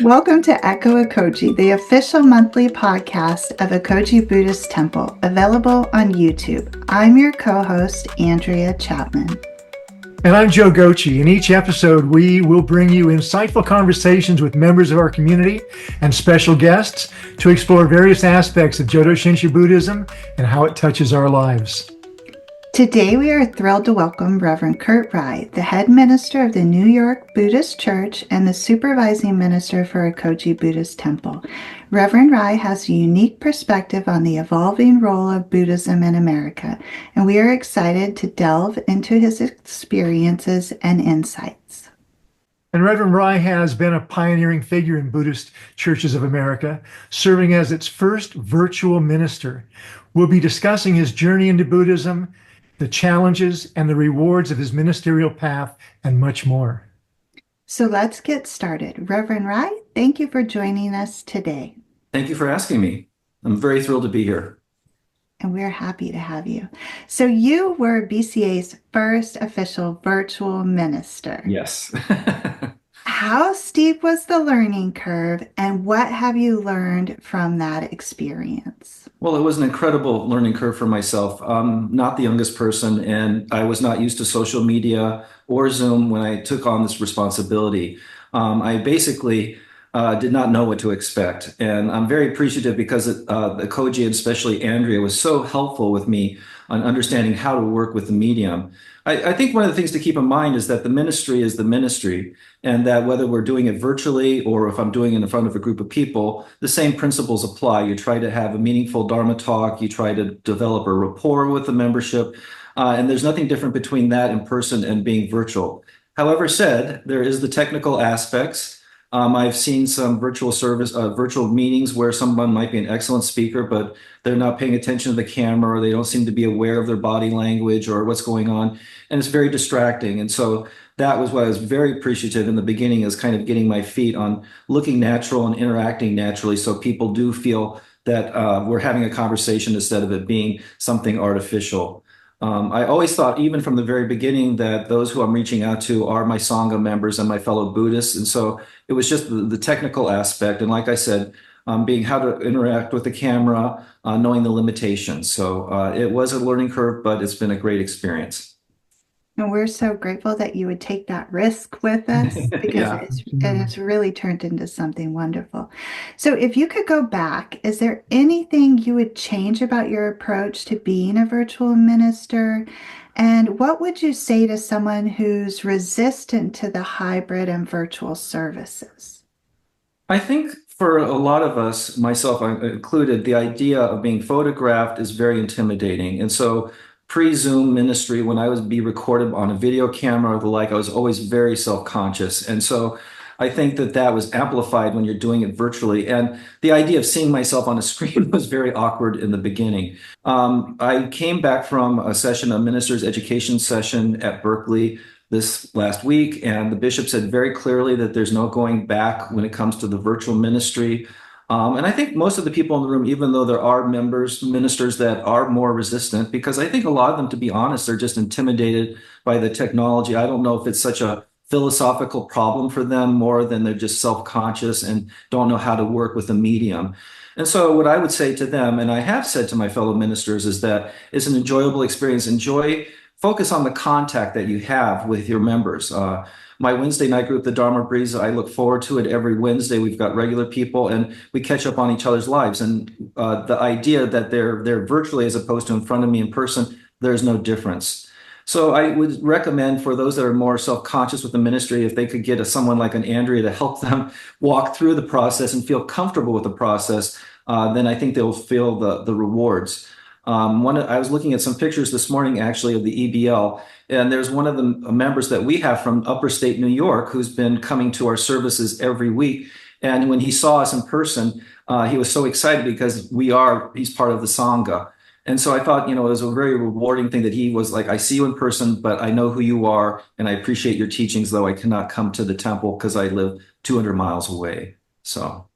Welcome to Echo Ekoji, the official monthly podcast of Ekoji Buddhist Temple, available on YouTube. I'm your co-host, Andrea Chapman. And I'm Joe Gochi. In each episode, we will bring you insightful conversations with members of our community and special guests to explore various aspects of Jodo Shinshu Buddhism and how it touches our lives. Today, we are thrilled to welcome Reverend Kurt Rye, the head minister of the New York Buddhist Church and the supervising minister for Ekoji Buddhist Temple. Reverend Rye has a unique perspective on the evolving role of Buddhism in America, and we are excited to delve into his experiences and insights. And Reverend Rye has been a pioneering figure in Buddhist churches of America, serving as its first virtual minister. We'll be discussing his journey into Buddhism, the challenges and the rewards of his ministerial path, and much more. So let's get started. Reverend Rye, thank you for joining us today. Thank you for asking me. I'm very thrilled to be here. And we're happy to have you. So you were BCA's first official virtual minister. Yes. How steep was the learning curve, and what have you learned from that experience? Well, it was an incredible learning curve for myself. I'm not the youngest person, and I was not used to social media or Zoom when I took on this responsibility. I basically did not know what to expect. And I'm very appreciative because the Ekoji, and especially Andrea, was so helpful with me on understanding how to work with the medium. I think one of the things to keep in mind is that the ministry is the ministry, and that whether we're doing it virtually or if I'm doing it in front of a group of people, the same principles apply. You try to have a meaningful Dharma talk, you try to develop a rapport with the membership, and there's nothing different between that in person and being virtual. However said, there is the technical aspects. I've seen some virtual meetings where someone might be an excellent speaker, but they're not paying attention to the camera, or they don't seem to be aware of their body language or what's going on. And it's very distracting. And so that was what I was very appreciative in the beginning, is kind of getting my feet on looking natural and interacting naturally, so people do feel that we're having a conversation instead of it being something artificial. I always thought, even from the very beginning, that those who I'm reaching out to are my Sangha members and my fellow Buddhists. And so it was just the technical aspect. And like I said, being how to interact with the camera, knowing the limitations. So it was a learning curve, but it's been a great experience. And we're so grateful that you would take that risk with us, because Yeah. it has really turned into something wonderful. So if you could go back, is there anything you would change about your approach to being a virtual minister? And what would you say to someone who's resistant to the hybrid and virtual services? I think for a lot of us, myself included, the idea of being photographed is very intimidating. And so pre-Zoom ministry, when I would be recorded on a video camera or the like, I was always very self-conscious. And so I think that was amplified when you're doing it virtually. And the idea of seeing myself on a screen was very awkward in the beginning. I came back from a minister's education session at Berkeley this last week, and the bishop said very clearly that there's no going back when it comes to the virtual ministry. And I think most of the people in the room, even though there are ministers that are more resistant, because I think a lot of them, to be honest, are just intimidated by the technology. I don't know if it's such a philosophical problem for them more than they're just self-conscious and don't know how to work with the medium. And so what I would say to them, and I have said to my fellow ministers, is that it's an enjoyable experience. Focus on the contact that you have with your members. My Wednesday night group, the Dharma Breeze, I look forward to it every Wednesday. We've got regular people and we catch up on each other's lives. And the idea that they're virtually as opposed to in front of me in person, there's no difference. So I would recommend for those that are more self-conscious with the ministry, if they could get someone like an Andrea to help them walk through the process and feel comfortable with the process, then I think they'll feel the rewards. I was looking at some pictures this morning, actually, of the EBL, and there's one of the members that we have from upper state New York who's been coming to our services every week. And when he saw us in person, he was so excited because he's part of the Sangha. And so I thought, it was a very rewarding thing that he was like, I see you in person, but I know who you are, and I appreciate your teachings, though I cannot come to the temple because I live 200 miles away. So.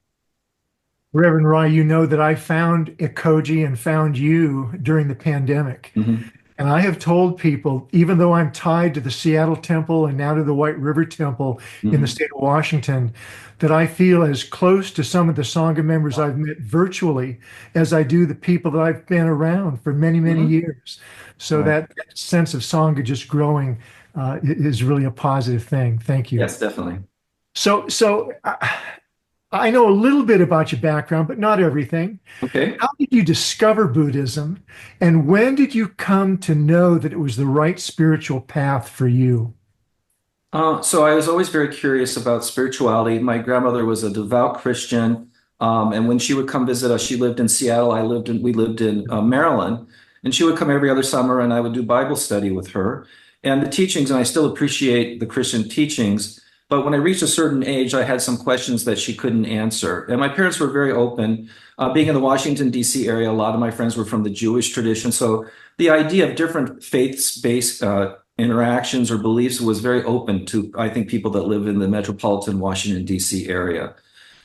Reverend Rye, you know that I found Ekoji and found you during the pandemic. Mm-hmm. And I have told people, even though I'm tied to the Seattle Temple and now to the White River Temple in the Mhm. state of Washington, that I feel as close to some of the Sangha members I've met virtually as I do the people that I've been around for many, many Mhm. years. So Right. that sense of Sangha just growing is really a positive thing. Thank you. Yes, definitely. So I know a little bit about your background, but not everything. Okay. How did you discover Buddhism, and when did you come to know that it was the right spiritual path for you? So I was always very curious about spirituality. My grandmother was a devout Christian, and when she would come visit us, she lived in Seattle. We lived in Maryland, and she would come every other summer, and I would do Bible study with her. And the teachings, and I still appreciate the Christian teachings, but when I reached a certain age, I had some questions that she couldn't answer. And my parents were very open. Being in the Washington, D.C. area, a lot of my friends were from the Jewish tradition, so the idea of different faiths-based interactions or beliefs was very open to, I think, people that live in the metropolitan Washington, D.C. area.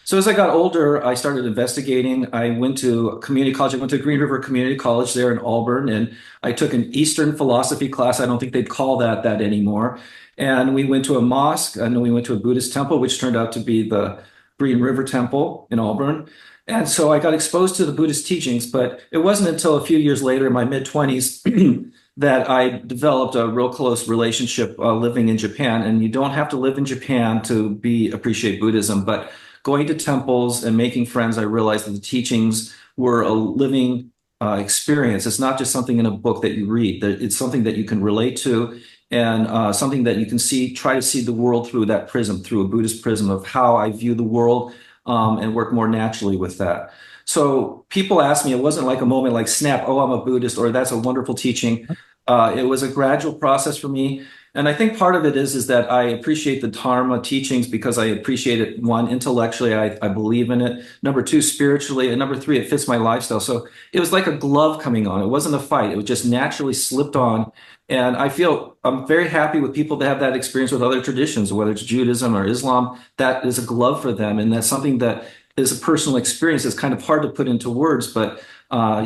So as I got older, I started investigating. I went to community college. I went to Green River Community College there in Auburn, and I took an Eastern philosophy class. I don't think they'd call that anymore. And we went to a mosque, and then we went to a Buddhist temple, which turned out to be the Green River Temple in Auburn. And so I got exposed to the Buddhist teachings, but it wasn't until a few years later, in my mid-20s, that I developed a real close relationship living in Japan. And you don't have to live in Japan to appreciate Buddhism, but going to temples and making friends, I realized that the teachings were a living experience. It's not just something in a book that you read. It's something that you can relate to, and something that you can try to see the world through that prism, through a Buddhist prism of how I view the world, and work more naturally with that. So people ask me, it wasn't like a moment like snap, oh, I'm a Buddhist, or that's a wonderful teaching. It was a gradual process for me. And I think part of it is that I appreciate the Dharma teachings because I appreciate it. One, intellectually, I believe in it. Number two, spiritually. And number three, it fits my lifestyle. So it was like a glove coming on. It wasn't a fight. It was just naturally slipped on. And I'm very happy with people that have that experience with other traditions, whether it's Judaism or Islam. That is a glove for them. And that's something that is a personal experience. It's kind of hard to put into words, but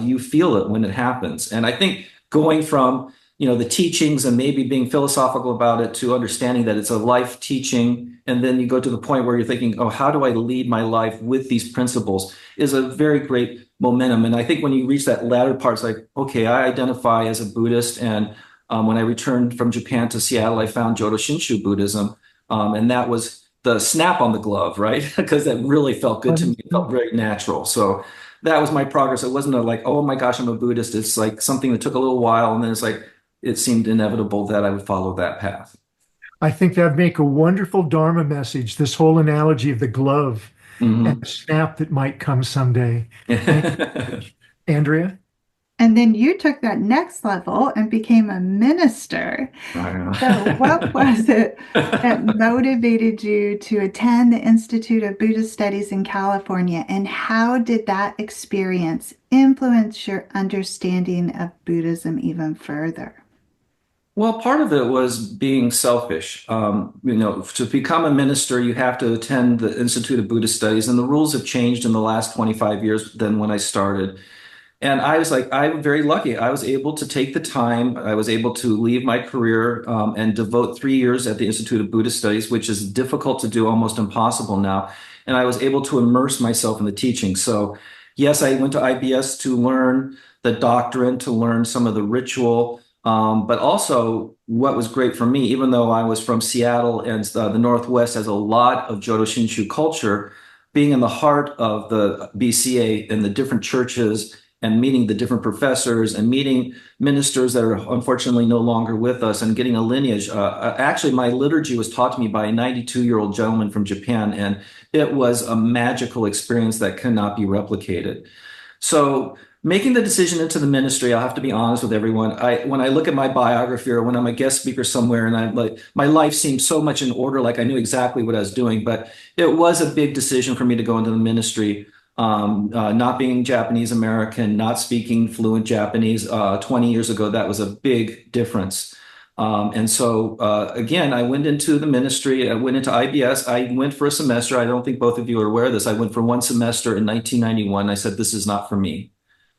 you feel it when it happens. And I think going from the teachings and maybe being philosophical about it to understanding that it's a life teaching, and then you go to the point where you're thinking, oh, how do I lead my life with these principles, is a very great momentum. And I think when you reach that latter part, it's like, okay, I identify as a Buddhist. And when I returned from Japan to Seattle, I found Jodo Shinshu Buddhism, and that was the snap on the glove, right? Because that really felt good to me. It felt very natural. So that was my progress. It wasn't like, oh my gosh, I'm a Buddhist. It's like something that took a little while, and then it's like it seemed inevitable that I would follow that path. I think that'd make a wonderful Dharma message, this whole analogy of the glove and Mhm. the snap that might come someday. Thank you, Andrea. And then you took that next level and became a minister. So, what was it that motivated you to attend the Institute of Buddhist Studies in California, and how did that experience influence your understanding of Buddhism even further? Well, part of it was being selfish. To become a minister, you have to attend the Institute of Buddhist Studies, and the rules have changed in the last 25 years than when I started. And I was like, I'm very lucky. I was able to take the time. I was able to leave my career and devote 3 years at the Institute of Buddhist Studies, which is difficult to do, almost impossible now. And I was able to immerse myself in the teaching. So, yes, I went to IBS to learn the doctrine, to learn some of the ritual. But also, what was great for me, even though I was from Seattle and the Northwest has a lot of Jodo Shinshu culture, being in the heart of the BCA and the different churches and meeting the different professors and meeting ministers that are unfortunately no longer with us and getting a lineage. Actually, my liturgy was taught to me by a 92-year-old gentleman from Japan, and it was a magical experience that cannot be replicated. So making the decision into the ministry, I'll have to be honest with everyone. When I look at my biography or when I'm a guest speaker somewhere, and I'm like, my life seemed so much in order, like I knew exactly what I was doing, but it was a big decision for me to go into the ministry. Not being Japanese American, not speaking fluent Japanese 20 years ago, that was a big difference. And so, again, I went into the ministry. I went into IBS. I went for a semester. I don't think both of you are aware of this. I went for one semester in 1991. I said, this is not for me.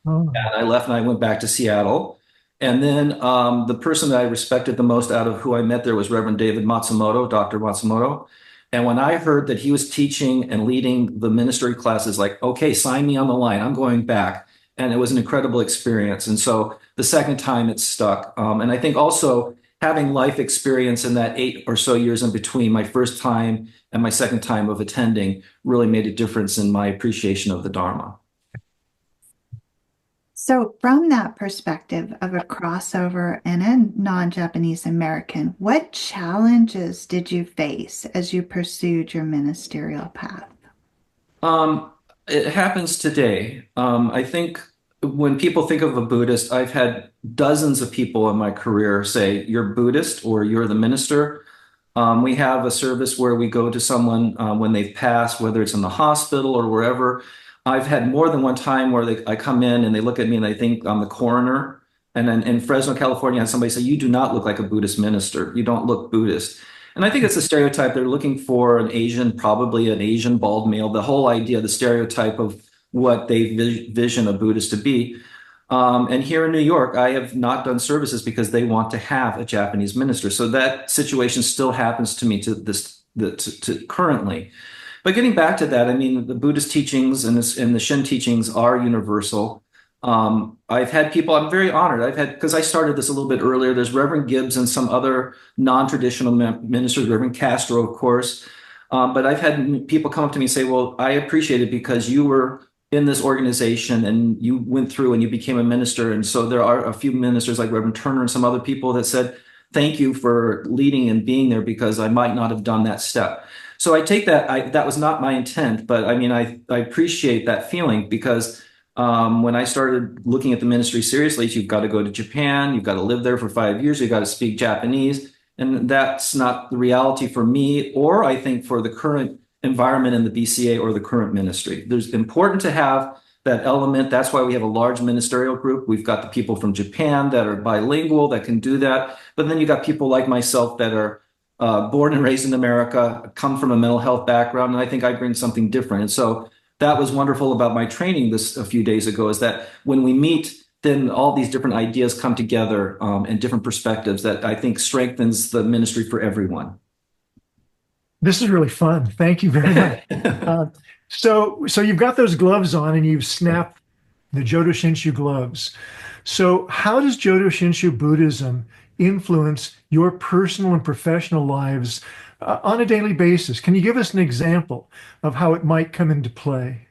Oh, And I left and I went back to Seattle. And then the person that I respected the most out of who I met there was Reverend David Matsumoto, Dr. Matsumoto. And when I heard that he was teaching and leading the ministry classes, like, okay, sign me on the line, I'm going back. And it was an incredible experience. And so the second time it stuck. And I think also having life experience in that 8 or so years in between my first time and my second time of attending really made a difference in my appreciation of the Dharma. So from that perspective of a crossover and a non-Japanese American, what challenges did you face as you pursued your ministerial path? It happens today. I think when people think of a Buddhist, I've had dozens of people in my career say, you're Buddhist or you're the minister. We have a service where we go to someone when they've passed, whether it's in the hospital or wherever. I've had more than one time where I come in and they look at me and they think I'm the coroner. And then in Fresno, California, I had somebody say, you do not look like a Buddhist minister. You don't look Buddhist. And I think it's a stereotype. They're looking for an Asian, probably an Asian bald male, the whole idea, the stereotype of what they vision a Buddhist to be. And here in New York, I have not done services because they want to have a Japanese minister. So that situation still happens to me to currently. But getting back to that, I mean, the Buddhist teachings and the Shin teachings are universal. I've had people, I'm very honored. Because I started this a little bit earlier, there's Reverend Gibbs and some other non-traditional ministers, Reverend Castro, of course. But I've had people come up to me and say, well, I appreciate it because you were in this organization and you went through and you became a minister. And so there are a few ministers like Reverend Turner and some other people that said, thank you for leading and being there because I might not have done that step. So I take that, that was not my intent, but I mean, I appreciate that feeling because when I started looking at the ministry seriously, you've got to go to Japan, you've got to live there for 5 years, you've got to speak Japanese. And that's not the reality for me, or I think for the current environment in the BCA or the current ministry. There's important to have that element. That's why we have a large ministerial group. We've got the people from Japan that are bilingual that can do that. But then you got people like myself that are born and raised in America, come from a mental health background, and I think I bring something different. And so that was wonderful about my training a few days ago, is that when we meet, then all these different ideas come together and different perspectives that I think strengthens the ministry for everyone. This is really fun. Thank you very much. So you've got those gloves on and you've snapped the Jodo Shinshu gloves. So how does Jodo Shinshu Buddhism influence your personal and professional lives on a daily basis? Can you give us an example of how it might come into play?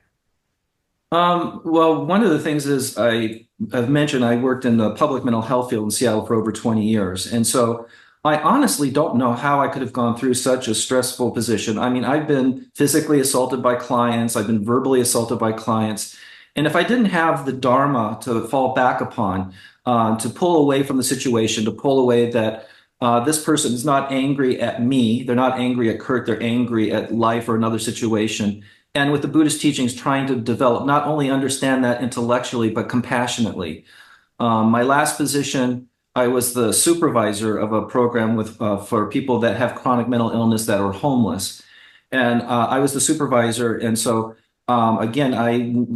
Well, one of the things is I've mentioned I worked in the public mental health field in Seattle for over 20 years. And so I honestly don't know how I could have gone through such a stressful position. I mean, I've been physically assaulted by clients. I've been verbally assaulted by clients. And if I didn't have the Dharma to fall back upon, to pull away from the situation, to pull away that this person is not angry at me, they're not angry at Kurt, they're angry at life or another situation. And with the Buddhist teachings, trying to develop, not only understand that intellectually, but compassionately. My last position, I was the supervisor of a program for people that have chronic mental illness that are homeless. And I was the supervisor. And so, again, I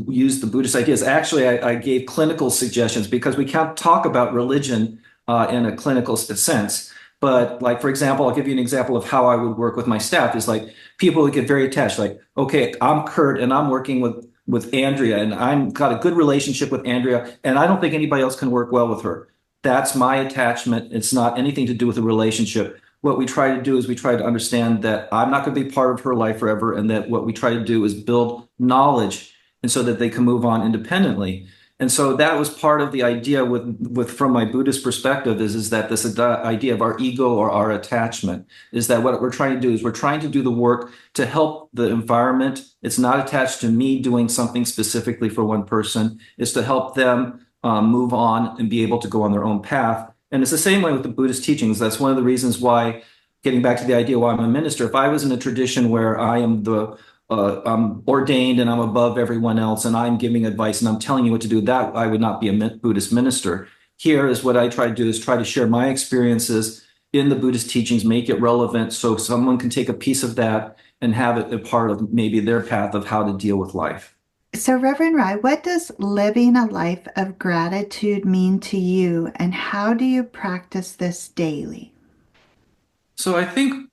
used the Buddhist ideas. Actually, I gave clinical suggestions because we can't talk about religion in a clinical sense. But like, for example, I'll give you an example of how I would work with my staff is like people would get very attached. Like, okay, I'm Kurt and I'm working with Andrea and I've got a good relationship with Andrea and I don't think anybody else can work well with her. That's my attachment. It's not anything to do with the relationship. What we try to do is we try to understand that I'm not going to be part of her life forever and that what we try to do is build knowledge and so that they can move on independently. And so that was part of the idea from my Buddhist perspective is that this idea of our ego or our attachment is that what we're trying to do is we're trying to do the work to help the environment. It's not attached to me doing something specifically for one person. It's to help them move on and be able to go on their own path. And it's the same way with the Buddhist teachings. That's one of the reasons why, getting back to the idea why I'm a minister, if I was in a tradition where I am I'm ordained and I'm above everyone else and I'm giving advice and I'm telling you what to do, that I would not be a Buddhist minister. Here is what I try to do is try to share my experiences in the Buddhist teachings, make it relevant so someone can take a piece of that and have it a part of maybe their path of how to deal with life. So, Reverend Rye, what does living a life of gratitude mean to you, and how do you practice this daily? So I think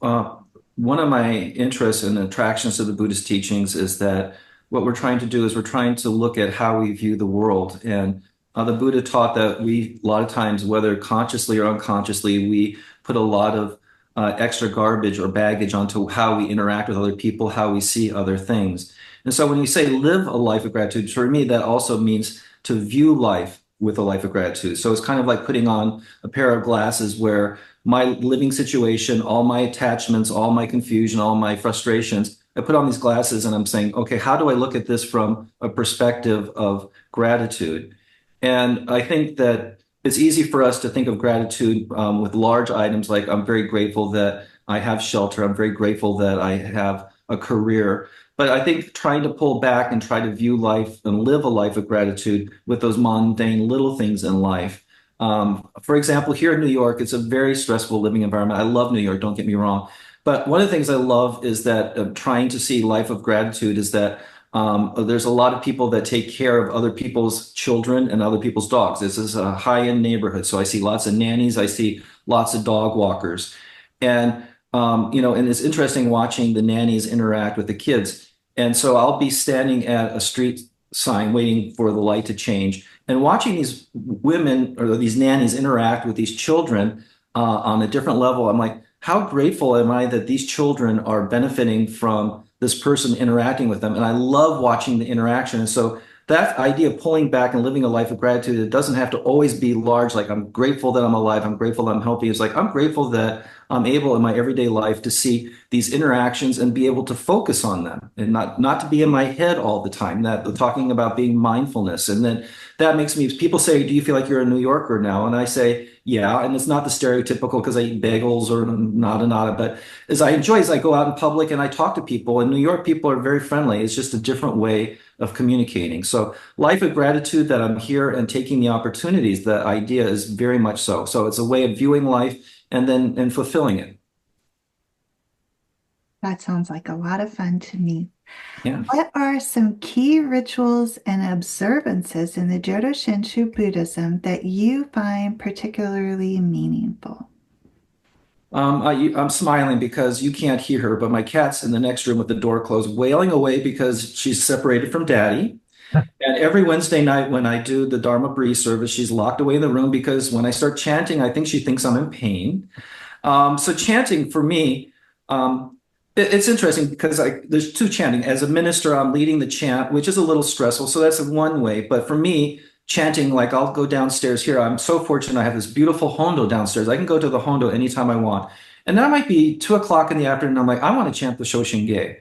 uh, one of my interests and attractions to the Buddhist teachings is that what we're trying to do is we're trying to look at how we view the world. And the Buddha taught that we, a lot of times, whether consciously or unconsciously, we put a lot of extra garbage or baggage onto how we interact with other people, how we see other things. And so when you say live a life of gratitude, for me, that also means to view life with a life of gratitude. So it's kind of like putting on a pair of glasses where my living situation, all my attachments, all my confusion, all my frustrations, I put on these glasses and I'm saying, okay, how do I look at this from a perspective of gratitude? And I think that it's easy for us to think of gratitude with large items like I'm very grateful that I have shelter. I'm very grateful that I have a career. But I think trying to pull back and try to view life and live a life of gratitude with those mundane little things in life. For example, here in New York, it's a very stressful living environment. I love New York, don't get me wrong. But one of the things I love is that trying to see life of gratitude is that there's a lot of people that take care of other people's children and other people's dogs. This is a high-end neighborhood. So I see lots of nannies. I see lots of dog walkers. And, and it's interesting watching the nannies interact with the kids. And so I'll be standing at a street sign waiting for the light to change and watching these women or these nannies interact with these children on a different level. I'm like, how grateful am I that these children are benefiting from this person interacting with them? And I love watching the interaction. And so that idea of pulling back and living a life of gratitude, it doesn't have to always be large. Like, I'm grateful that I'm alive. I'm grateful that I'm healthy. It's like, I'm grateful that I'm able in my everyday life to see these interactions and be able to focus on them and not to be in my head all the time. That talking about being mindfulness. And then that makes me, people say, do you feel like you're a New Yorker now? And I say, yeah. And it's not the stereotypical because I eat bagels or nada, but as I go out in public and I talk to people, and New York people are very friendly. It's just a different way of communicating. So life of gratitude, that I'm here and taking the opportunities, the idea is very much so. So it's a way of viewing life and fulfilling it. That sounds like a lot of fun to me. Yeah. What are some key rituals and observances in the Jodo Shinshu Buddhism that you find particularly meaningful? I'm smiling because you can't hear her, but my cat's in the next room with the door closed, wailing away because she's separated from daddy. And every Wednesday night when I do the Dharma Breeze service, she's locked away in the room because when I start chanting, I think she thinks I'm in pain. So chanting for me, it's interesting because there's two chanting. As a minister, I'm leading the chant, which is a little stressful. So that's one way. But for me, chanting, like I'll go downstairs here. I'm so fortunate I have this beautiful hondo downstairs. I can go to the hondo anytime I want. And that might be 2 o'clock in the afternoon. I'm like, I want to chant the Shoshin.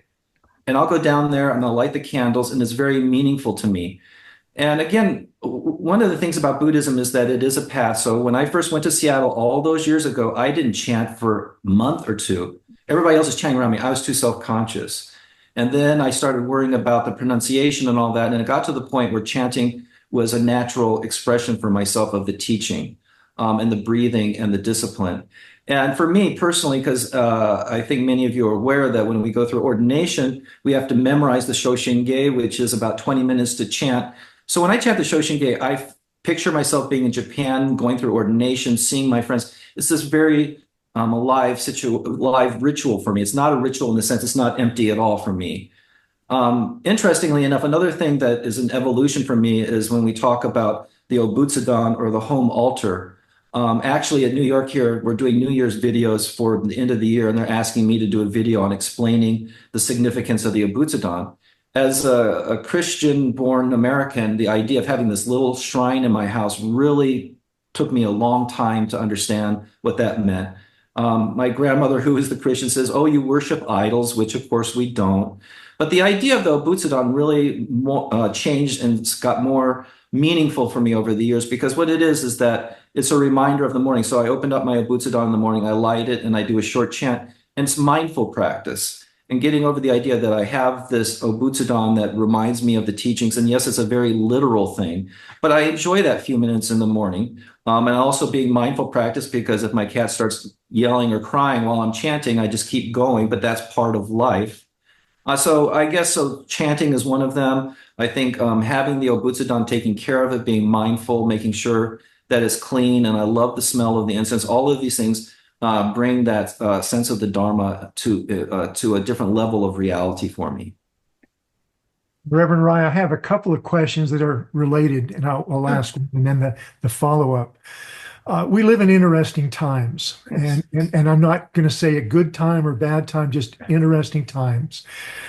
And I'll go down there and I'll light the candles, and it's very meaningful to me. And again, one of the things about Buddhism is that it is a path. So when I first went to Seattle all those years ago, I didn't chant for a month or two. Everybody else is chanting around me. I was too self-conscious. And then I started worrying about the pronunciation and all that. And it got to the point where chanting was a natural expression for myself of the teaching and the breathing and the discipline. And for me personally, because I think many of you are aware that when we go through ordination, we have to memorize the Shoshin, which is about 20 minutes to chant. So when I chant the Shoshin, I picture myself being in Japan, going through ordination, seeing my friends. It's this very live ritual for me. It's not a ritual in the sense it's not empty at all for me. Interestingly enough, another thing that is an evolution for me is when we talk about the Obutsudan or the home altar. Actually, at New York here, we're doing New Year's videos for the end of the year, and they're asking me to do a video on explaining the significance of the Obutsudan. As a Christian-born American, the idea of having this little shrine in my house really took me a long time to understand what that meant. My grandmother, who is the Christian, says, oh, you worship idols, which of course we don't. But the idea of the Obutsudan really changed and it's got more meaningful for me over the years, because what it is that it's a reminder of the morning. So I opened up my Obutsudan in the morning, I light it, and I do a short chant, and it's mindful practice and getting over the idea that I have this Obutsudan that reminds me of the teachings. And yes, it's a very literal thing, but I enjoy that few minutes in the morning. And also being mindful practice, because if my cat starts yelling or crying while I'm chanting, I just keep going, but that's part of life. So I guess so. Chanting is one of them. I think having the Obutsudan, taking care of it, being mindful, making sure that it's clean, and I love the smell of the incense. All of these things bring that sense of the Dharma to a different level of reality for me. Reverend Rye, I have a couple of questions that are related, and I'll ask them, and then the follow-up. We live in interesting times, and I'm not going to say a good time or bad time, just interesting times.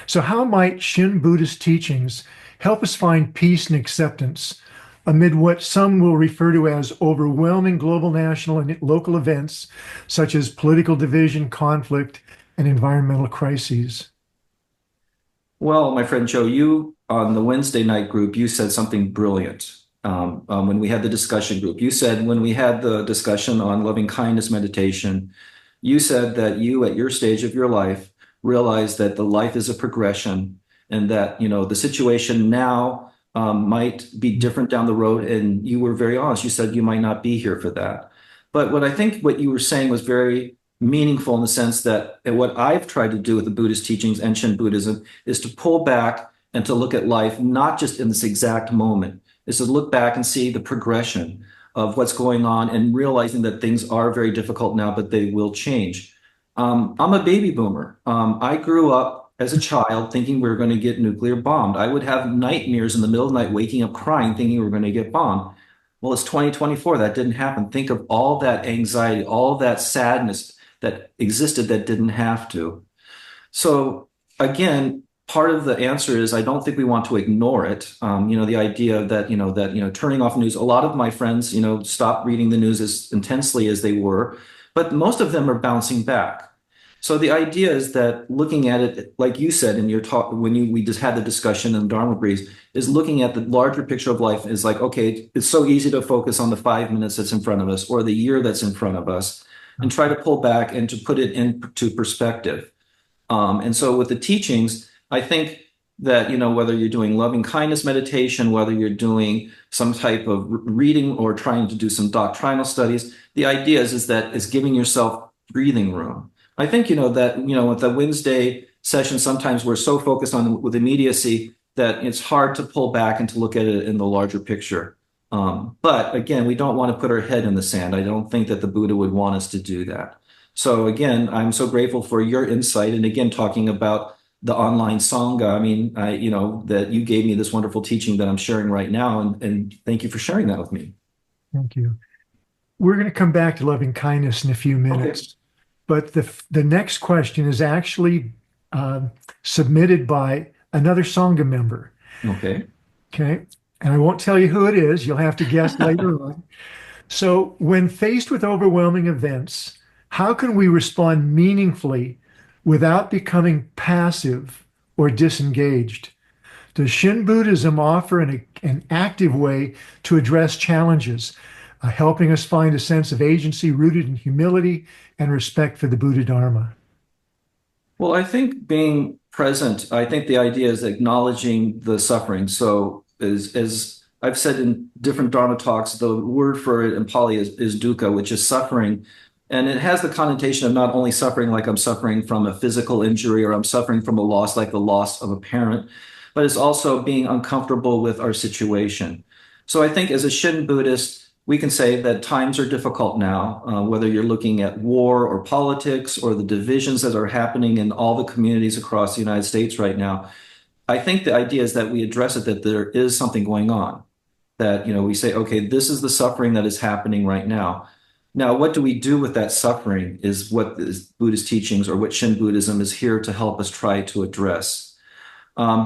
So how might Shin Buddhist teachings help us find peace and acceptance amid what some will refer to as overwhelming global, national, and local events, such as political division, conflict, and environmental crises? Well, my friend Joe, you on the Wednesday night group, you said something brilliant. When we had the discussion group, you said when we had the discussion on loving kindness meditation, you said that you at your stage of your life realized that the life is a progression and that, the situation now might be different down the road. And you were very honest. You said you might not be here for that. But what you were saying was very meaningful in the sense that what I've tried to do with the Buddhist teachings and Shin Buddhism is to pull back and to look at life, not just in this exact moment, is to look back and see the progression of what's going on and realizing that things are very difficult now, but they will change. I'm a baby boomer. I grew up as a child thinking we were going to get nuclear bombed. I would have nightmares in the middle of the night, waking up crying, thinking we were going to get bombed. Well, it's 2024. That didn't happen. Think of all that anxiety, all that sadness that existed that didn't have to. So again, part of the answer is I don't think we want to ignore it. The idea that turning off news. A lot of my friends, stopped reading the news as intensely as they were, but most of them are bouncing back. So the idea is that looking at it, like you said in your talk, we just had the discussion in Dharma Breeze, is looking at the larger picture of life is like, okay, it's so easy to focus on the 5 minutes that's in front of us or the year that's in front of us and try to pull back and to put it into perspective. And so with the teachings, I think that, whether you're doing loving kindness meditation, whether you're doing some type of reading or trying to do some doctrinal studies, the idea is that it's giving yourself breathing room. I think, that, with the Wednesday session, sometimes we're so focused on with immediacy that it's hard to pull back and to look at it in the larger picture. But again, we don't want to put our head in the sand. I don't think that the Buddha would want us to do that. So again, I'm so grateful for your insight. And again, talking about the online Sangha, that you gave me this wonderful teaching that I'm sharing right now. And thank you for sharing that with me. Thank you. We're going to come back to loving kindness in a few minutes. Okay. But the next question is actually submitted by another Sangha member. Okay. Okay. And I won't tell you who it is. You'll have to guess later on. So when faced with overwhelming events, how can we respond meaningfully without becoming passive or disengaged? Does Shin Buddhism offer an active way to address challenges, helping us find a sense of agency rooted in humility and respect for the Buddha Dharma? Well, I think being present, I think the idea is acknowledging the suffering. So as I've said in different Dharma talks, the word for it in Pali is dukkha, which is suffering. And it has the connotation of not only suffering like I'm suffering from a physical injury or I'm suffering from a loss like the loss of a parent, but it's also being uncomfortable with our situation. So I think as a Shin Buddhist, we can say that times are difficult now, whether you're looking at war or politics or the divisions that are happening in all the communities across the United States right now. I think the idea is that we address it, that there is something going on, that, we say, okay, this is the suffering that is happening right now. Now, what do we do with that suffering is what is Buddhist teachings or what Shin Buddhism is here to help us try to address.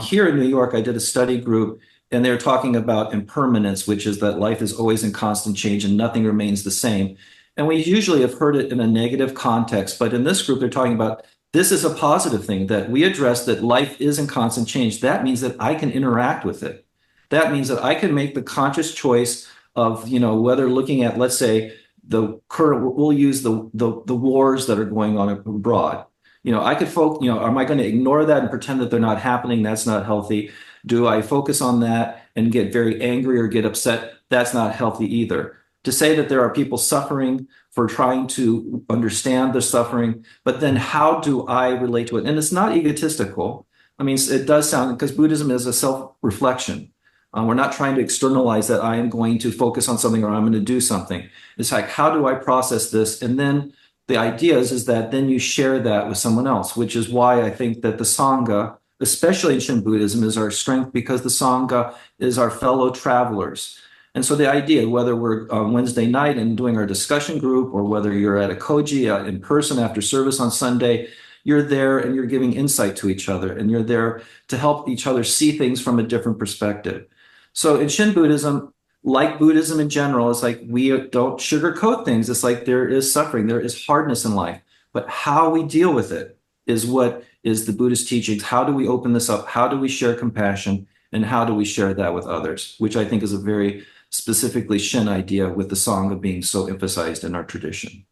Here in New York, I did a study group and they're talking about impermanence, which is that life is always in constant change and nothing remains the same. And we usually have heard it in a negative context, but in this group, they're talking about this is a positive thing, that we address that life is in constant change. That means that I can interact with it. That means that I can make the conscious choice of, whether looking at, let's say, the current, we'll use the wars that are going on abroad. I could focus, am I going to ignore that and pretend that they're not happening? That's not healthy. Do I focus on that and get very angry or get upset? That's not healthy either. To say that there are people suffering for trying to understand the suffering, but then how do I relate to it? And it's not egotistical. I mean, it does sound, because Buddhism is a self-reflection. We're not trying to externalize that I am going to focus on something or I'm going to do something. It's like, how do I process this? And then the idea is that then you share that with someone else, which is why I think that the Sangha, especially in Shin Buddhism, is our strength, because the Sangha is our fellow travelers. And so the idea, whether we're on Wednesday night and doing our discussion group, or whether you're at Ekoji in person after service on Sunday, you're there and you're giving insight to each other, and you're there to help each other see things from a different perspective. So in Shin Buddhism, like Buddhism in general, it's like we don't sugarcoat things. It's like there is suffering, there is hardness in life, but how we deal with it is what is the Buddhist teachings. How do we open this up? How do we share compassion? And how do we share that with others? Which I think is a very specifically Shin idea, with the Sangha being so emphasized in our tradition.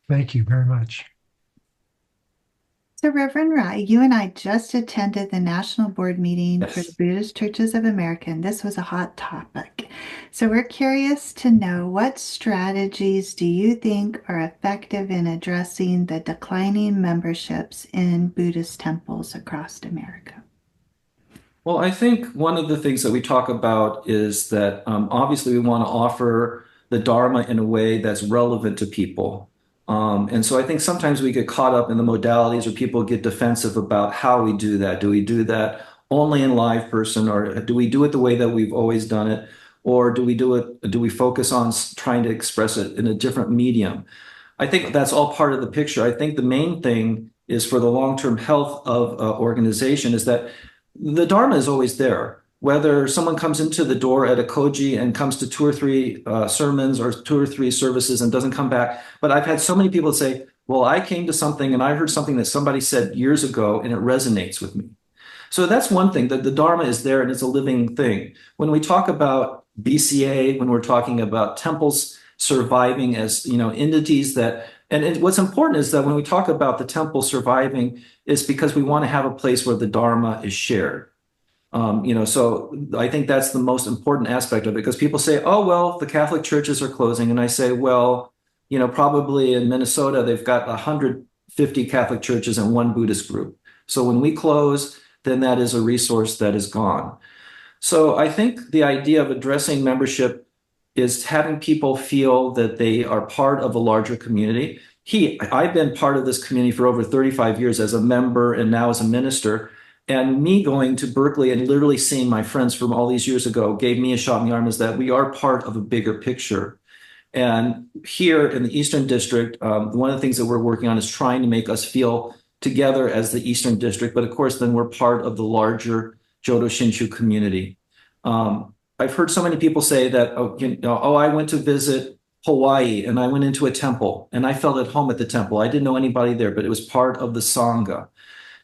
Thank you very much. So, Reverend Rye, you and I just attended the National Board meeting for the Buddhist Churches of America, and this was a hot topic. So we're curious to know, what strategies do you think are effective in addressing the declining memberships in Buddhist temples across America? Well, I think one of the things that we talk about is that obviously we want to offer the Dharma in a way that's relevant to people. And so I think sometimes we get caught up in the modalities, or people get defensive about how we do that. Do we do that only in live person, or do we do it the way that we've always done it? Or do we focus on trying to express it in a different medium? I think that's all part of the picture. I think the main thing is, for the long-term health of organization, is that the Dharma is always there. Whether someone comes into the door at Ekoji and comes to 2 or 3 sermons or 2 or 3 services and doesn't come back. But I've had so many people say, well, I came to something and I heard something that somebody said years ago and it resonates with me. So that's one thing, that the Dharma is there and it's a living thing. When we talk about BCA, when we're talking about temples surviving as, entities that, and what's important is that when we talk about the temple surviving, is because we want to have a place where the Dharma is shared. So I think that's the most important aspect of it, because people say, oh, well, the Catholic churches are closing. And I say, well, probably in Minnesota, they've got 150 Catholic churches and 1 Buddhist group. So when we close, then that is a resource that is gone. So I think the idea of addressing membership is having people feel that they are part of a larger community. I've been part of this community for over 35 years as a member and now as a minister. And me going to Berkeley and literally seeing my friends from all these years ago gave me a shot in the arm, is that we are part of a bigger picture. And here in the Eastern District, one of the things that we're working on is trying to make us feel together as the Eastern District. But of course, then we're part of the larger Jodo Shinshu community. I've heard so many people say that, I went to visit Hawaii and I went into a temple and I felt at home at the temple. I didn't know anybody there, but it was part of the Sangha.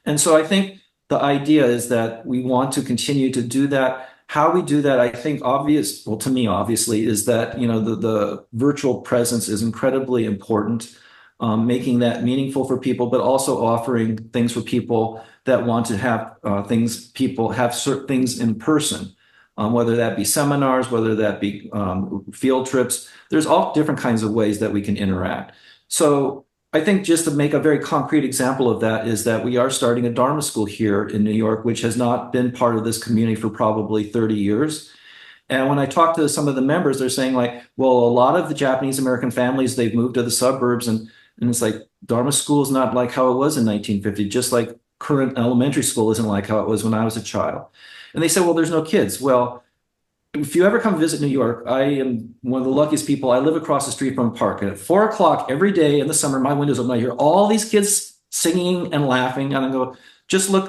And so I think the idea is that we want to continue to do that. How we do that, I think to me, obviously, is that, the virtual presence is incredibly important, making that meaningful for people, but also offering things for people that want to have certain things in person, whether that be seminars, whether that be field trips. There's all different kinds of ways that we can interact. So I think, just to make a very concrete example of that, is that we are starting a Dharma school here in New York, which has not been part of this community for probably 30 years. And when I talk to some of the members, they're saying like, well, a lot of the Japanese American families, they've moved to the suburbs, and it's like, Dharma school is not like how it was in 1950, just like current elementary school isn't like how it was when I was a child. And they say, well, there's no kids. Well, if you ever come visit New York, I am one of the luckiest people. I live across the street from a park. And at 4:00 every day in the summer, my windows open. I hear all these kids singing and laughing. And I go, just look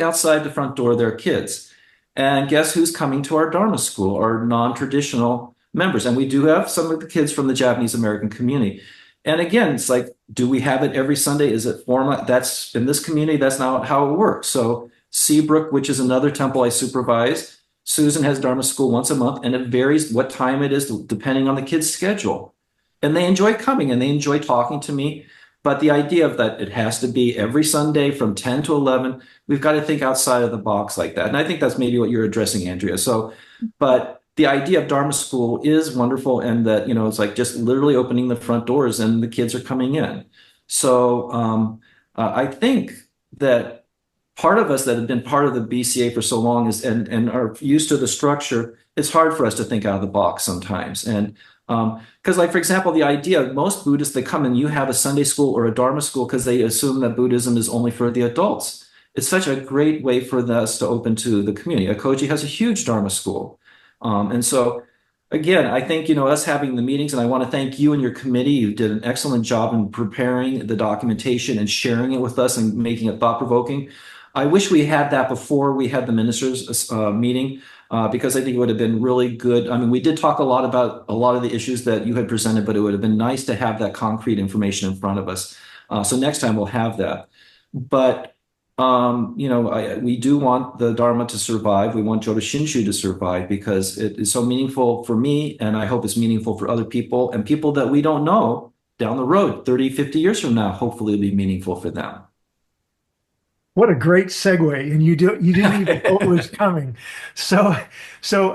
outside the front door. There are kids. And guess who's coming to our Dharma school? Our non-traditional members. And we do have some of the kids from the Japanese American community. And again, it's like, do we have it every Sunday? Is it format? That's in this community, that's not how it works. So Seabrook, which is another temple I supervise, Susan has Dharma school once a month, and it varies what time it is depending on the kids' schedule. And they enjoy coming and they enjoy talking to me. But the idea of that it has to be every Sunday from 10 to 11, we've got to think outside of the box like that. And I think that's maybe what you're addressing, Andrea. So, but the idea of Dharma school is wonderful, and that, it's like just literally opening the front doors and the kids are coming in. So I think that part of us that have been part of the BCA for so long and are used to the structure, it's hard for us to think out of the box sometimes. And because, like, for example, the idea of most Buddhists that come and you have a Sunday school or a Dharma school because they assume that Buddhism is only for the adults. It's such a great way for us to open to the community. Ekoji has a huge Dharma school. And so, again, I think, us having the meetings, and I want to thank you and your committee. You did an excellent job in preparing the documentation and sharing it with us and making it thought-provoking. I wish we had that before we had the ministers' meeting. Because I think it would have been really good. I mean, we did talk a lot about a lot of the issues that you had presented, but it would have been nice to have that concrete information in front of us. So next time we'll have that. But, we do want the Dharma to survive. We want Jodo Shinshu to survive because it is so meaningful for me, and I hope it's meaningful for other people and people that we don't know down the road, 30, 50 years from now. Hopefully it'll be meaningful for them. What a great segue, and you didn't even know it was coming. So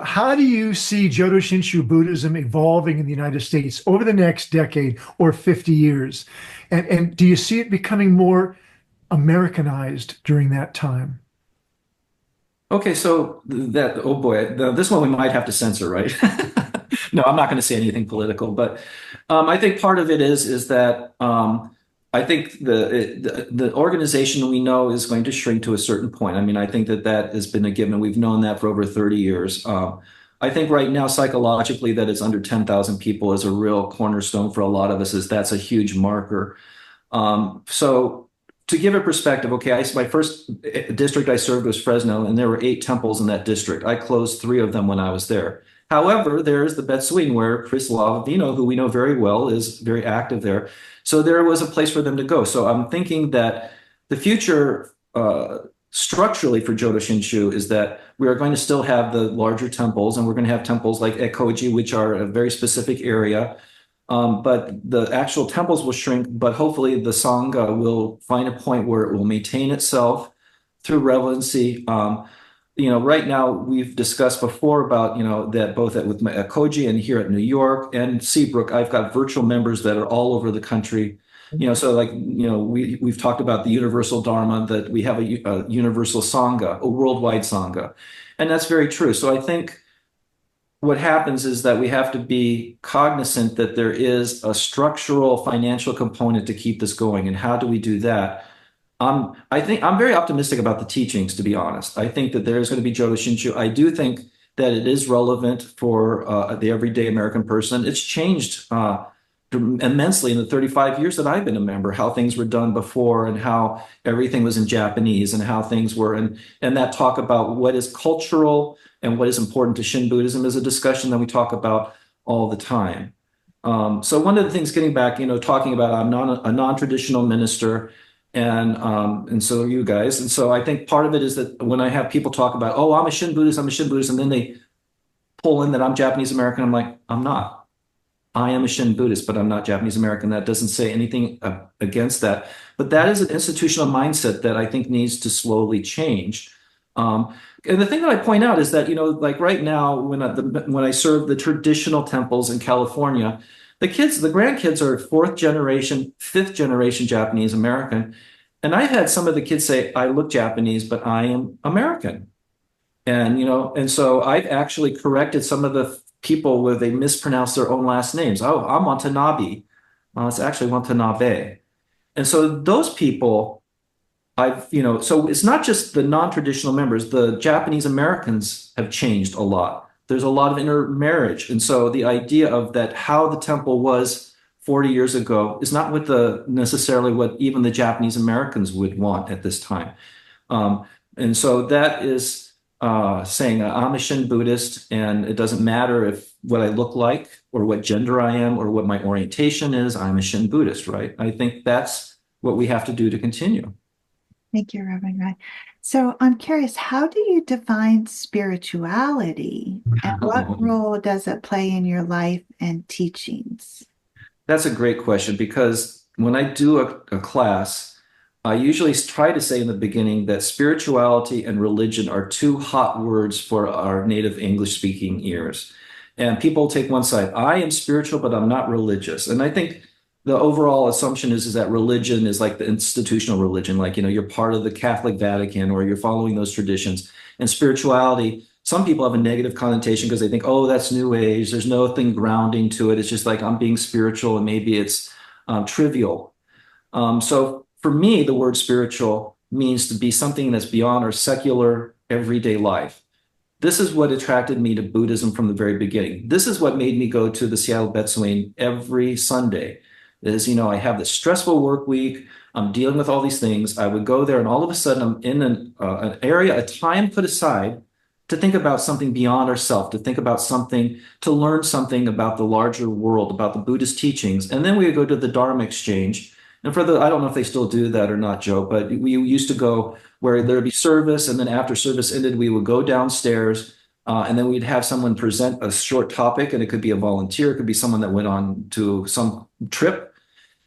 how do you see Jodo Shinshu Buddhism evolving in the United States over the next decade or 50 years? And do you see it becoming more Americanized during that time? Okay, so oh boy, this one we might have to censor, right? No, I'm not going to say anything political, but I think part of it is that I think the organization we know is going to shrink to a certain point. I mean, I think that has been a given. We've known that for over 30 years. I think right now, psychologically, that it's under 10,000 people is a real cornerstone for a lot of us, that's a huge marker. So to give a perspective, okay, my first district I served was Fresno, and there were 8 temples in that district. I closed 3 of them when I was there. However, there's the Betsuin, where Chris Lavavino, who we know very well, is very active there. So there was a place for them to go. So I'm thinking that the future structurally for Jodo Shinshu is that we are going to still have the larger temples, and we're going to have temples like Ekoji, which are a very specific area. But the actual temples will shrink, but hopefully the Sangha will find a point where it will maintain itself through relevancy. Right now we've discussed before about, that both with my Ekoji and here at New York and Seabrook, I've got virtual members that are all over the country. So like, we've talked about the universal Dharma, that we have a universal Sangha, a worldwide Sangha. And that's very true. So I think what happens is that we have to be cognizant that there is a structural financial component to keep this going. And how do we do that? I think I'm very optimistic about the teachings, to be honest. I think that there is going to be Jodo Shinshu. I do think that it is relevant for the everyday American person. It's changed immensely in the 35 years that I've been a member, how things were done before and how everything was in Japanese and how things were. And that talk about what is cultural and what is important to Shin Buddhism is a discussion that we talk about all the time. So one of the things, getting back, talking about I'm not a non-traditional minister, and so are you guys. And so I think part of it is that when I have people talk about, oh, I'm a Shin Buddhist, and then they pull in that I'm Japanese American, I'm like, I'm not. I am a Shin Buddhist, but I'm not Japanese American. That doesn't say anything against that. But that is an institutional mindset that I think needs to slowly change. And the thing that I point out is that, like right now, when I serve the traditional temples in California, the grandkids are 4th generation, 5th generation Japanese American. And I've had some of the kids say, I look Japanese, but I am American. And, and so I've actually corrected some of the people where they mispronounce their own last names. Oh, I'm Watanabe. It's actually Watanabe. And so those people, so it's not just the non-traditional members, the Japanese Americans have changed a lot. There's a lot of intermarriage. And so the idea of that, how the temple was 40 years ago is not necessarily what even the Japanese Americans would want at this time. And so that is saying I'm a Shin Buddhist, and it doesn't matter what I look like or what gender I am or what my orientation is, I'm a Shin Buddhist, right? I think that's what we have to do to continue. Thank you, Reverend Rye. So I'm curious, how do you define spirituality, and what role does it play in your life and teachings? That's a great question, because when I do a class, I usually try to say in the beginning that spirituality and religion are 2 hot words for our native English-speaking ears. And people take one side. I am spiritual, but I'm not religious. And I think the overall assumption is that religion is like the institutional religion, like, you're part of the Catholic Vatican or you're following those traditions. And spirituality, some people have a negative connotation because they think, oh, that's New Age. There's nothing grounding to it. It's just like I'm being spiritual, and maybe it's trivial. So for me, the word spiritual means to be something that's beyond our secular everyday life. This is what attracted me to Buddhism from the very beginning. This is what made me go to the Seattle Betsuane every Sunday. I have this stressful work week. I'm dealing with all these things. I would go there, and all of a sudden I'm in an area, a time put aside to think about something beyond ourselves, to think about something, to learn something about the larger world, about the Buddhist teachings. And then we would go to the Dharma exchange. And I don't know if they still do that or not, Joe, but we used to go where there'd be service, and then after service ended, we would go downstairs, and then we'd have someone present a short topic, and it could be a volunteer, it could be someone that went on to some trip,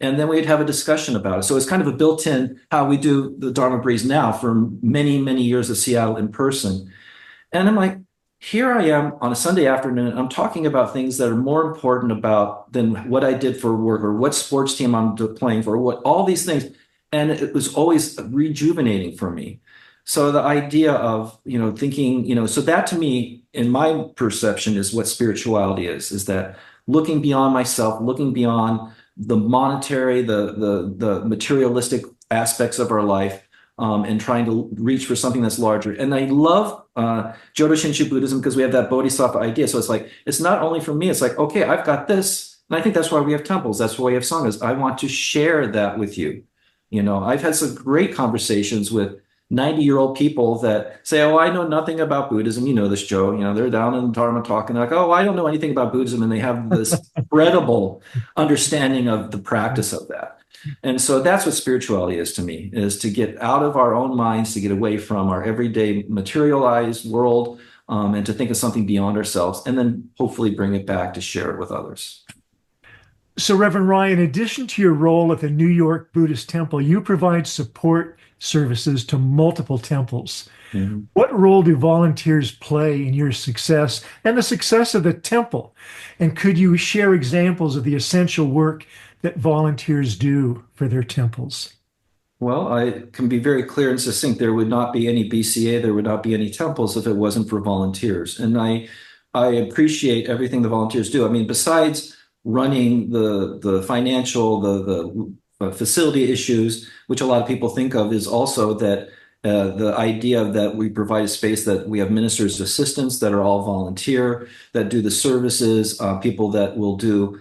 and then we'd have a discussion about it. So it's kind of a built-in how we do the Dharma Breeze now for many, many years of Seattle in person. And I'm like, here I am on a Sunday afternoon. I'm talking about things that are more important than what I did for work or what sports team I'm playing for, what all these things. And it was always rejuvenating for me. So the idea of, thinking, so that to me, in my perception, is what spirituality is that looking beyond myself, looking beyond the monetary, the materialistic aspects of our life, and trying to reach for something that's larger. And I love Jodo Shinshu Buddhism because we have that bodhisattva idea. So it's like, it's not only for me, it's like, okay, I've got this. And I think that's why we have temples. That's why we have sanghas. I want to share that with you. I've had some great conversations with 90-year-old people that say, oh, I know nothing about Buddhism. You know this, Joe. They're down in Dharma talking like, oh, I don't know anything about Buddhism. And they have this incredible understanding of the practice of that. And so that's what spirituality is to me, is to get out of our own minds, to get away from our everyday materialized world, and to think of something beyond ourselves, and then hopefully bring it back to share it with others. So, Reverend Rye, in addition to your role at the New York Buddhist Temple, you provide support services to multiple temples. Mm-hmm. What role do volunteers play in your success and the success of the temple? And could you share examples of the essential work that volunteers do for their temples? Well, I can be very clear and succinct. There would not be any BCA, there would not be any temples if it wasn't for volunteers. And I appreciate everything the volunteers do. I mean, besides running the financial, the facility issues, which a lot of people think of, is also that the idea that we provide a space that we have ministers' assistants that are all volunteer, that do the services, people that will do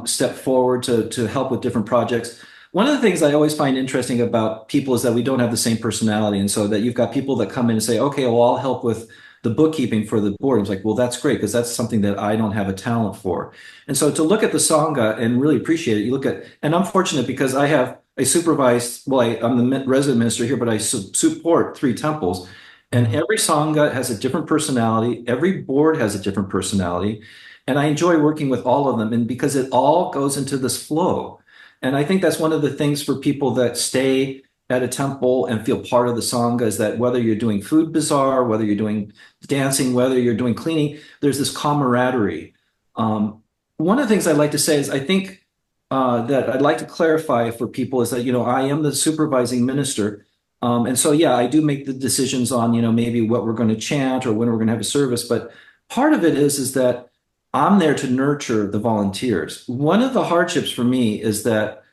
step forward to help with different projects. One of the things I always find interesting about people is that we don't have the same personality. And so that you've got people that come in and say, okay, well, I'll help with the bookkeeping for the board. I was like, well, that's great, because that's something that I don't have a talent for. And so to look at the Sangha and really appreciate it, and I'm fortunate because I supervise, I'm the resident minister here, but I support 3 temples. And every Sangha has a different personality. Every board has a different personality. And I enjoy working with all of them, and because it all goes into this flow. And I think that's one of the things for people that stay at a temple and feel part of the Sangha, is that whether you're doing food bazaar, whether you're doing dancing, whether you're doing cleaning, there's this camaraderie. One of the things I'd like to say is I think that I'd like to clarify for people is that, I am the supervising minister. And so, I do make the decisions on, maybe what we're going to chant or when we're going to have a service. But part of it is that I'm there to nurture the volunteers. One of the hardships for me is that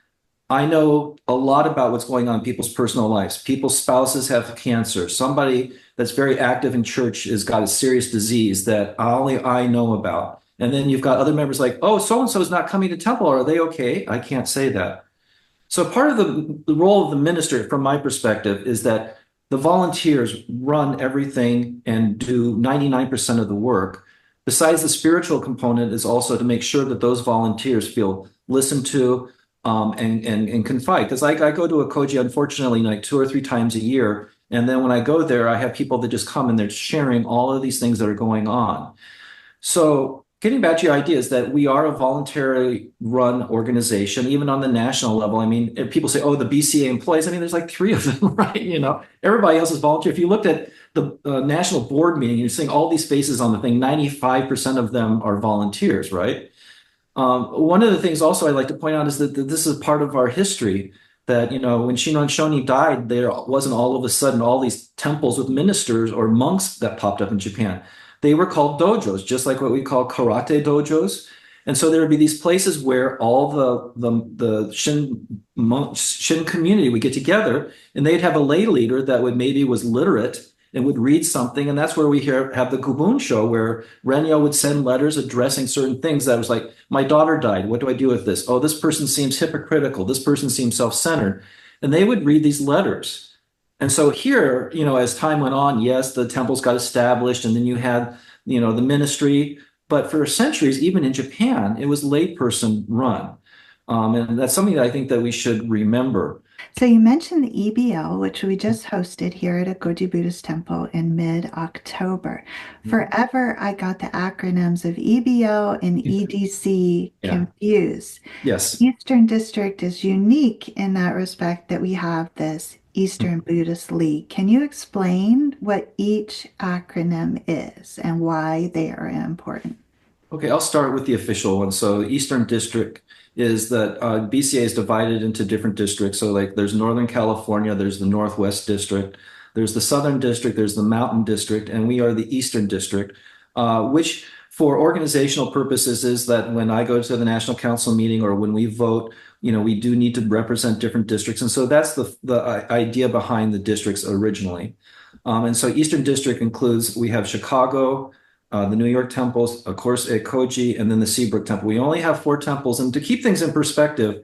I know a lot about what's going on in people's personal lives. People's spouses have cancer. Somebody that's very active in church has got a serious disease that only I know about. And then you've got other members like, oh, so-and-so is not coming to temple. Are they okay? I can't say that. So part of the role of the minister, from my perspective, is that the volunteers run everything and do 99% of the work. Besides the spiritual component is also to make sure that those volunteers feel listened to, and confide. Because I go to Ekoji, unfortunately, like 2 or 3 times a year. And then when I go there, I have people that just come and they're sharing all of these things that are going on. So getting back to your idea is that we are a voluntarily run organization, even on the national level. I mean, if people say, oh, the BCA employees, there's like 3 of them, right? Everybody else is volunteer. If you looked at the national board meeting, you're seeing all these faces on the thing, 95% of them are volunteers, right? One of the things also I'd like to point out is that this is part of our history. That, when Shinran Shonin died, there wasn't all of a sudden all these temples with ministers or monks that popped up in Japan. They were called dojos, just like what we call karate dojos. And so there would be these places where all the Shin monks, Shin community would get together, and they'd have a lay leader that was literate and would read something. And that's where we have the Kubun show, where Renyo would send letters addressing certain things that was like, my daughter died. What do I do with this? Oh, this person seems hypocritical. This person seems self-centered. And they would read these letters. And so here, as time went on, yes, the temples got established, and then you had, the ministry. But for centuries, even in Japan, it was layperson run. And that's something that I think that we should remember. So you mentioned the EBL, which we just hosted here at Ekoji Buddhist Temple in mid-October. Forever, I got the acronyms of EBL and EDC confused. Yes. Eastern District is unique in that respect that we have this Eastern Buddhist League. Can you explain what each acronym is and why they are important? Okay, I'll start with the official one. So Eastern District is that BCA is divided into different districts. So like there's Northern California, there's the Northwest District, there's the Southern District, there's the Mountain District, and we are the Eastern District, which for organizational purposes is that when I go to the National Council meeting or when we vote, we do need to represent different districts. And so that's the idea behind the districts originally. And so Eastern District includes, we have Chicago, the New York temples, of course, Ekoji, and then the Seabrook Temple. We only have 4 temples. And to keep things in perspective,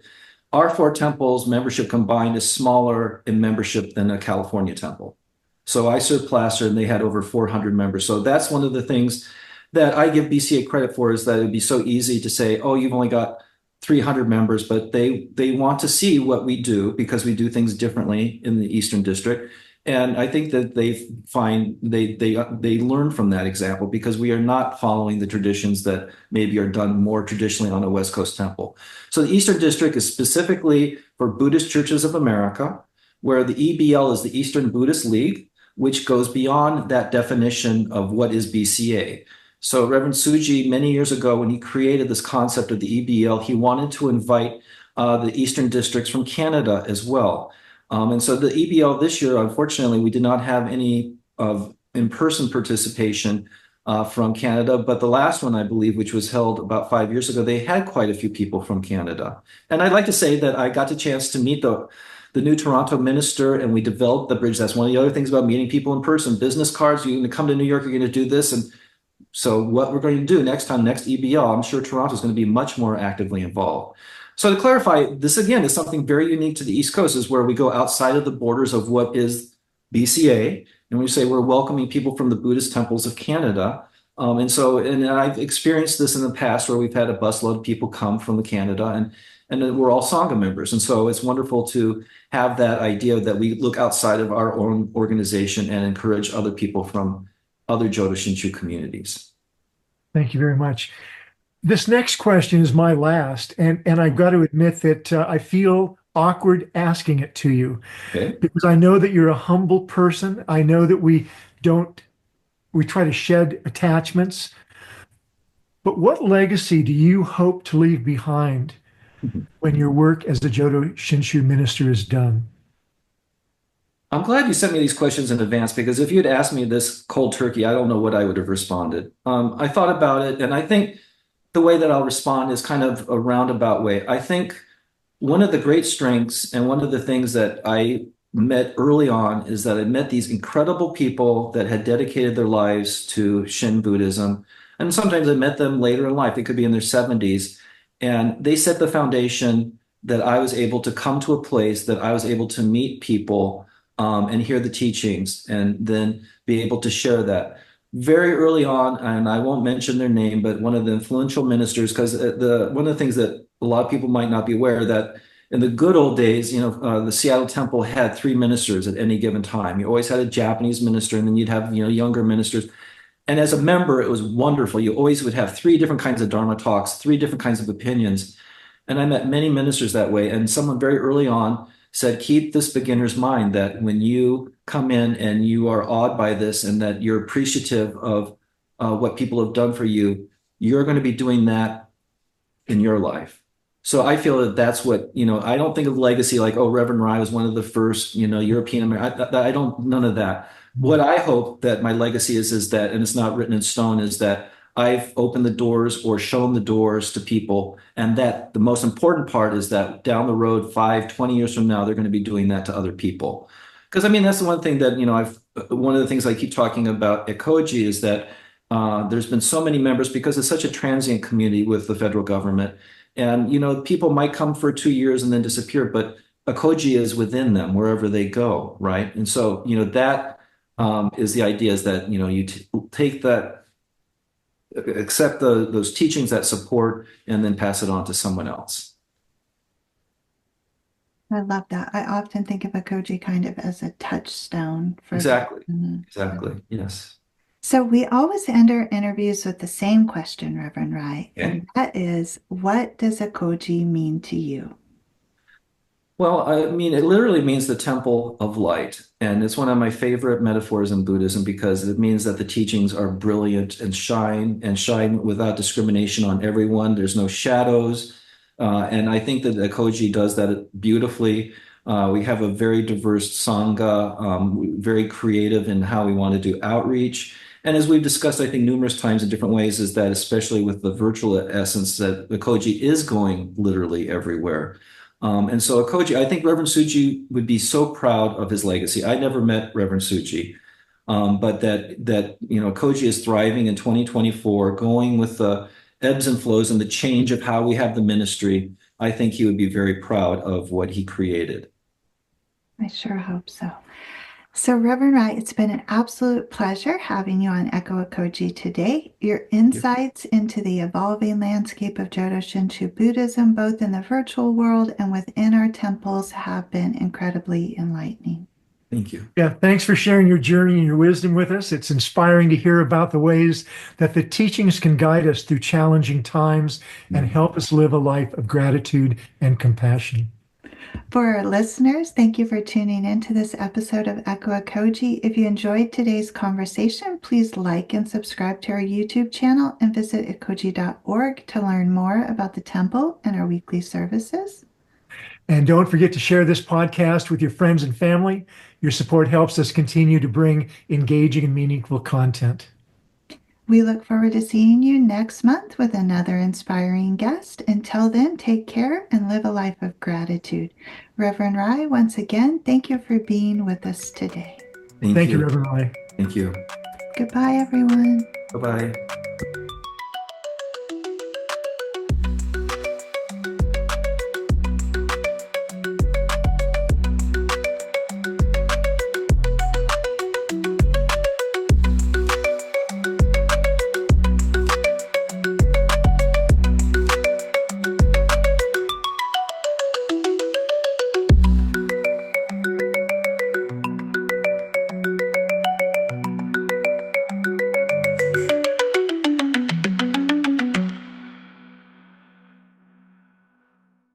our 4 temples membership combined is smaller in membership than a California temple. So I served Placer, and they had over 400 members. So that's one of the things that I give BCA credit for, is that it'd be so easy to say, oh, you've only got 300 members, but they want to see what we do because we do things differently in the Eastern District. And I think that they learn from that example, because we are not following the traditions that maybe are done more traditionally on a West Coast temple. So the Eastern District is specifically for Buddhist Churches of America, where the EBL is the Eastern Buddhist League, which goes beyond that definition of what is BCA. So Reverend Suji, many years ago, when he created this concept of the EBL, he wanted to invite the Eastern districts from Canada as well. And so the EBL this year, unfortunately, we did not have any of in-person participation from Canada, but the last one, I believe, which was held about 5 years ago, they had quite a few people from Canada. And I'd like to say that I got the chance to meet the new Toronto minister, and we developed the bridge. That's one of the other things about meeting people in person. Business cards, you're going to come to New York, you're going to do this. And so what we're going to do next EBL, I'm sure Toronto is going to be much more actively involved. So to clarify, this again is something very unique to the East Coast, is where we go outside of the borders of what is BCA, and we say we're welcoming people from the Buddhist temples of Canada. And I've experienced this in the past, where we've had a busload of people come from Canada, and we're all Sangha members. And so it's wonderful to have that idea that we look outside of our own organization and encourage other people from other Jodo Shinshu communities. Thank you very much. This next question is my last, and I've got to admit that I feel awkward asking it to you, because I know that you're a humble person. I know that we try to shed attachments. But what legacy do you hope to leave behind when your work as the Jodo Shinshu minister is done? I'm glad you sent me these questions in advance, because if you had asked me this cold turkey, I don't know what I would have responded. I thought about it, and I think the way that I'll respond is kind of a roundabout way. I think one of the great strengths and one of the things that I met early on is that I met these incredible people that had dedicated their lives to Shin Buddhism. And sometimes I met them later in life. They could be in their 70s. And they set the foundation that I was able to come to a place that I was able to meet people and hear the teachings, and then be able to share that. Very early on, and I won't mention their name, but one of the influential ministers, because one of the things that a lot of people might not be aware, that in the good old days, the Seattle Temple had 3 ministers at any given time. You always had a Japanese minister, and then you'd have younger ministers. And as a member, it was wonderful. You always would have 3 different kinds of Dharma talks, 3 different kinds of opinions. And I met many ministers that way. And someone very early on said, keep this beginner's mind, that when you come in and you are awed by this, and that you're appreciative of what people have done for you, you're going to be doing that in your life. So I feel that that's what, I don't think of legacy like, oh, Reverend Rye was one of the first, European American. I don't, none of that. What I hope that my legacy is that, and it's not written in stone, is that I've opened the doors or shown the doors to people. And that the most important part is that down the road, 5, 20 years from now, they're going to be doing that to other people. Because I mean, that's the one thing that, one of the things I keep talking about Ekoji is that there's been so many members because it's such a transient community with the federal government. And, people might come for 2 years and then disappear, but Ekoji is within them wherever they go, right? And so, that is the idea is that, you take that, accept those teachings that support, and then pass it on to someone else. I love that. I often think of Ekoji kind of as a touchstone for Exactly. Exactly. Yes. So we always end our interviews with the same question, Reverend Rye, Okay. and that is, what does Ekoji mean to you? Well, I mean, it literally means the temple of light. And it's one of my favorite metaphors in Buddhism because it means that the teachings are brilliant and shine without discrimination on everyone. There's no shadows. And I think that Ekoji does that beautifully. We have a very diverse Sangha, very creative in how we want to do outreach. And as we've discussed, I think numerous times in different ways, is that especially with the virtual essence, that Ekoji is going literally everywhere. And so Ekoji, I think Reverend Suji would be so proud of his legacy. I never met Reverend Suji, but that Ekoji is thriving in 2024, going with the ebbs and flows and the change of how we have the ministry. I think he would be very proud of what he created. I sure hope so. So, Reverend Rye, it's been an absolute pleasure having you on Echo Ekoji today. Your insights into the evolving landscape of Jodo Shinshu Buddhism, both in the virtual world and within our temples, have been incredibly enlightening. Thank you. Yeah, thanks for sharing your journey and your wisdom with us. It's inspiring to hear about the ways that the teachings can guide us through challenging times and help us live a life of gratitude and compassion. For our listeners, thank you for tuning into this episode of Echo Ekoji. If you enjoyed today's conversation, please like and subscribe to our YouTube channel and visit ekoji.org to learn more about the temple and our weekly services. And don't forget to share this podcast with your friends and family. Your support helps us continue to bring engaging and meaningful content. We look forward to seeing you next month with another inspiring guest. Until then, take care and live a life of gratitude. Reverend Rye, once again, thank you for being with us today. Thank you, Reverend Rye. Thank you. Goodbye, everyone. Bye-bye.